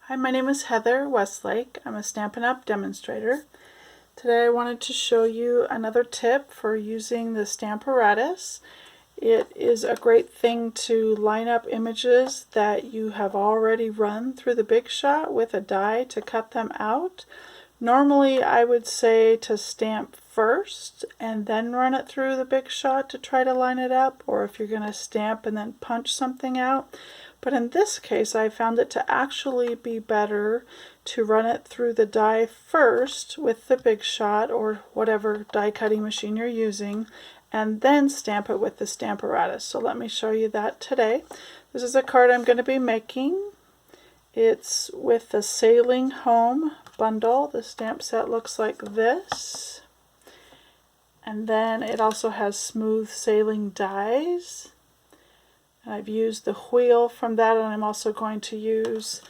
Hi, my name is Heather Westlake. I'm a Stampin' Up! Demonstrator. Today I wanted to show you another tip for using the Stamparatus. It is a great thing to line up images that you have already run through the Big Shot with a die to cut them out. Normally I would say to stamp first and then run it through the Big Shot to try to line it up, or if you're going to stamp and then punch something out. But in this case I found it to actually be better to run it through the die first with the Big Shot or whatever die cutting machine you're using, and then stamp it with the Stamparatus. So let me show you that today. This is a card I'm going to be making. It's with the Sailing Home bundle. The stamp set looks like this. And then it also has smooth sailing dies. And I've used the wheel from that, and I'm also going to use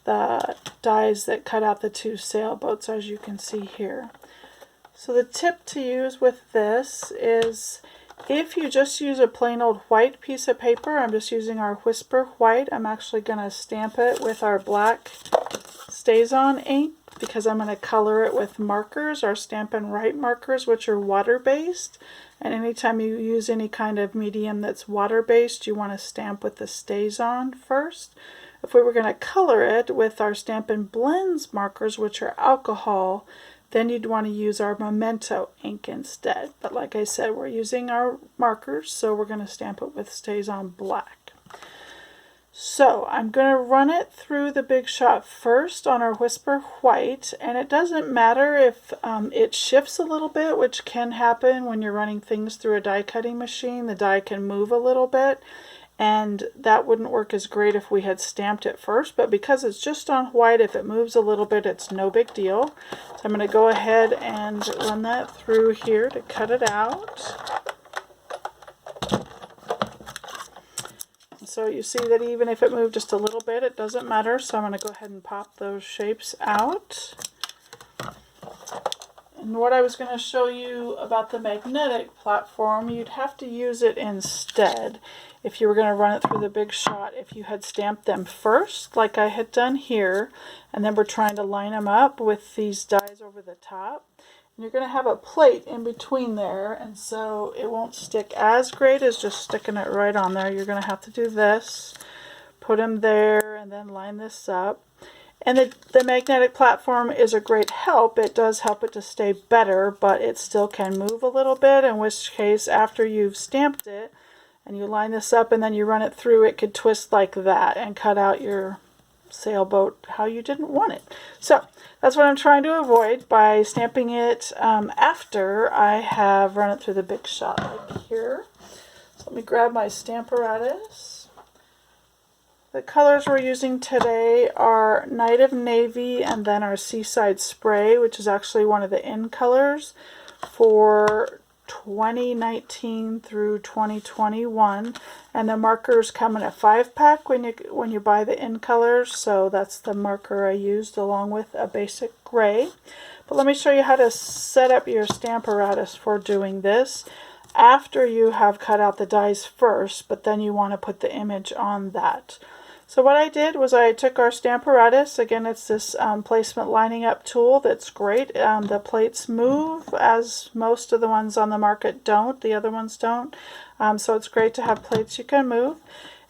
the dies that cut out the two sailboats, as you can see here. So the tip to use with this is if you just use a plain old white piece of paper, I'm just using our Whisper White. I'm actually going to stamp it with our black StazOn ink because I'm going to color it with markers, our Stampin' Write markers, which are water-based. And anytime you use any kind of medium that's water-based, you want to stamp with the StazOn first. If we were going to color it with our Stampin' Blends markers, which are alcohol, then you'd want to use our Memento ink instead. But like I said, we're using our markers, so we're going to stamp it with StazOn Black. So I'm going to run it through the Big Shot first on our Whisper White, and it doesn't matter if it shifts a little bit, which can happen when you're running things through a die cutting machine. The die can move a little bit, and that wouldn't work as great if we had stamped it first, but because it's just on white, if it moves a little bit, it's no big deal. So I'm going to go ahead and run that through here to cut it out. So you see that even if it moved just a little bit, it doesn't matter. So I'm going to go ahead and pop those shapes out. And what I was going to show you about the magnetic platform, you'd have to use it instead if you were going to run it through the Big Shot. If you had stamped them first, like I had done here, and then we're trying to line them up with these dies over the top. And you're going to have a plate in between there, and so it won't stick as great as just sticking it right on there. You're going to have to do this, put them there, and then line this up. And the magnetic platform is a great help. It does help it to stay better, but it still can move a little bit, in which case after you've stamped it and you line this up and then you run it through, it could twist like that and cut out your sailboat how you didn't want it. So that's what I'm trying to avoid by stamping it after I have run it through the Big Shot, like here. So let me grab my Stamparatus. The colors we're using today are Night of Navy and then our Seaside Spray, which is actually one of the in colors for 2019 through 2021, and the markers come in a 5-pack when you buy the in colors, so that's the marker I used along with a basic gray. But let me show you how to set up your Stamparatus for doing this after you have cut out the dies first, but then you want to put the image on that. So what I did was I took our Stamparatus, again it's this placement lining up tool that's great. The plates move, as most of the ones on the market don't, the other ones don't. So it's great to have plates you can move.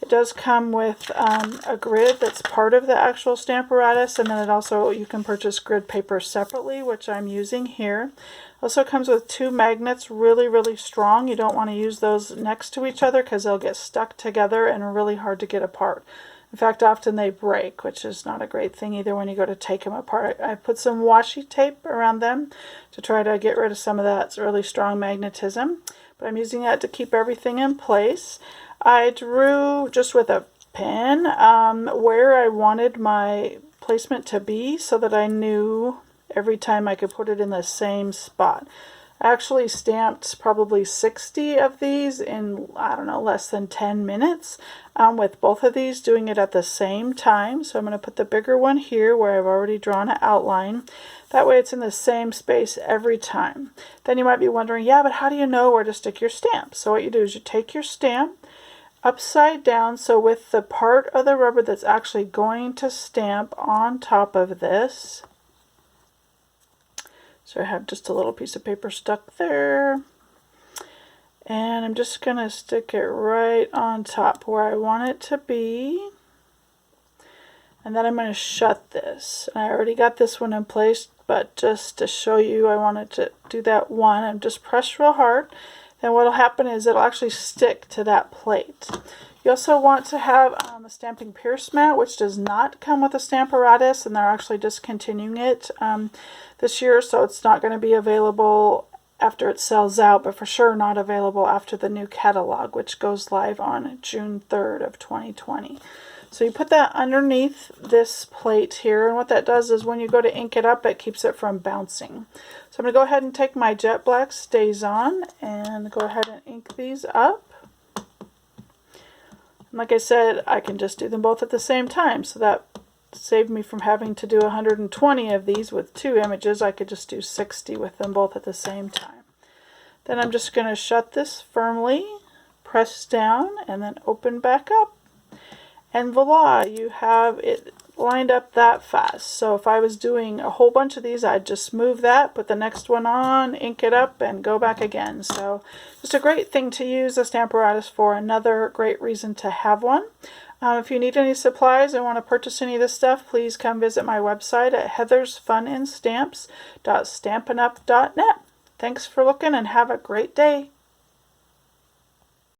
It does come with a grid that's part of the actual Stamparatus, and then it also, you can purchase grid paper separately, which I'm using here. Also comes with 2 magnets, really strong. You don't want to use those next to each other because they'll get stuck together and are really hard to get apart. In fact, often they break, which is not a great thing either when you go to take them apart. I put some washi tape around them to try to get rid of some of that really strong magnetism, but I'm using that to keep everything in place. I drew just with a pen where I wanted my placement to be so that I knew every time I could put it in the same spot. I actually stamped probably 60 of these in, I don't know, less than 10 minutes with both of these, doing it at the same time. So I'm going to put the bigger one here where I've already drawn an outline. That way it's in the same space every time. Then you might be wondering, yeah, but how do you know where to stick your stamp? So what you do is you take your stamp upside down, so with the part of the rubber that's actually going to stamp on top of this. So I have just a little piece of paper stuck there. And I'm just going to stick it right on top where I want it to be. And then I'm going to shut this. I already got this one in place, but just to show you, I wanted to do that one and just press real hard. Then what will happen is it'll actually stick to that plate. You also want to have a stamping pierce mat, which does not come with a Stamparatus, and they're actually discontinuing it this year, so it's not going to be available after it sells out, but for sure not available after the new catalog, which goes live on June 3rd of 2020. So you put that underneath this plate here, and what that does is when you go to ink it up, it keeps it from bouncing. So I'm going to go ahead and take my jet black StazOn and go ahead and ink these up. And like I said, I can just do them both at the same time, so that saved me from having to do 120 of these with 2 images. I could just do 60 with them both at the same time. Then I'm just going to shut this firmly, press down, and then open back up. And voila, you have it lined up that fast. So if I was doing a whole bunch of these, I'd just move that, put the next one on, ink it up, and go back again. So just a great thing to use a Stamparatus for, another great reason to have one. If you need any supplies and want to purchase any of this stuff, please come visit my website at heathersfunindstamps.stampinup.net. Thanks for looking and have a great day.